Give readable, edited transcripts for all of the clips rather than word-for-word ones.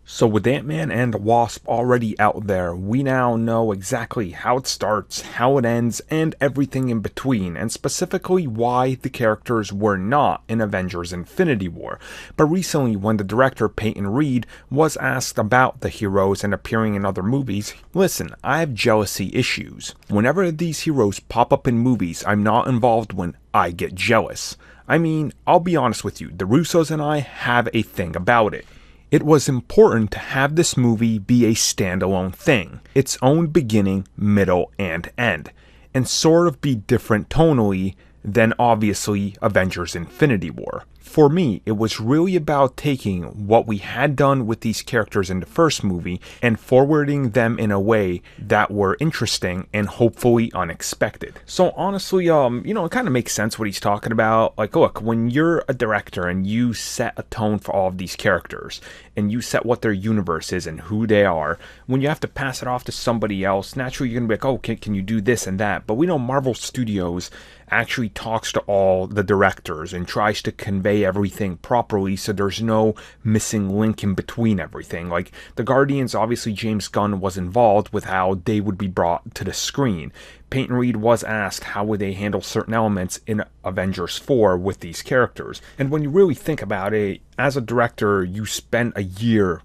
So with Ant-Man and Wasp already out there, we now know exactly how it starts, how it ends, and everything in between, and specifically why the characters were not in Avengers Infinity War. But recently, when the director Peyton Reed was asked about the heroes and appearing in other movies, listen, I have jealousy issues. Whenever these heroes pop up in movies I'm not involved when I get jealous. I mean, I'll be honest with you, the Russos and I have a thing about it. It was important to have this movie be a standalone thing, its own beginning, middle, and end, and sort of be different tonally than obviously Avengers Infinity War. For me, it was really about taking what we had done with these characters in the first movie and forwarding them in a way that were interesting and hopefully unexpected. So honestly, it kind of makes sense what he's talking about. Like, look, when you're a director and you set a tone for all of these characters and you set what their universe is and who they are, when you have to pass it off to somebody else, naturally you're going to be like, oh, can you do this and that? But we know Marvel Studios actually talks to all the directors and tries to convey everything properly so there's no missing link in between everything. Like the Guardians, obviously James Gunn was involved with how they would be brought to the screen. Peyton Reed was asked how would they handle certain elements in Avengers 4 with these characters. And when you really think about it, as a director, you spend a year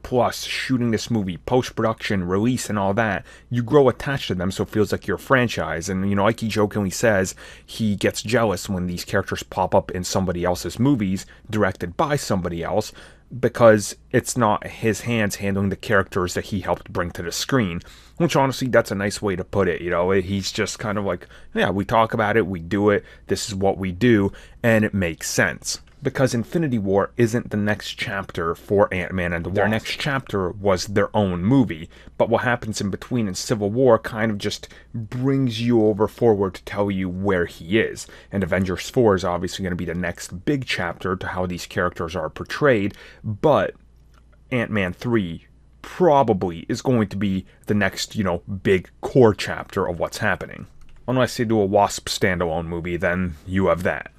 plus shooting this movie, post-production, release, and all that. You grow attached to them, so it feels like your franchise. And, like he jokingly says, he gets jealous when these characters pop up in somebody else's movies, directed by somebody else, because it's not his hands handling the characters that he helped bring to the screen. Which, honestly, that's a nice way to put it, He's just kind of like, yeah, we talk about it, we do it, this is what we do, and it makes sense. Because Infinity War isn't the next chapter for Ant-Man and the Wasp. Their next chapter was their own movie, but what happens in between in Civil War kind of just brings you over forward to tell you where he is. And Avengers 4 is obviously going to be the next big chapter to how these characters are portrayed, but Ant-Man 3 probably is going to be the next, big core chapter of what's happening. Unless they do a Wasp standalone movie, then you have that.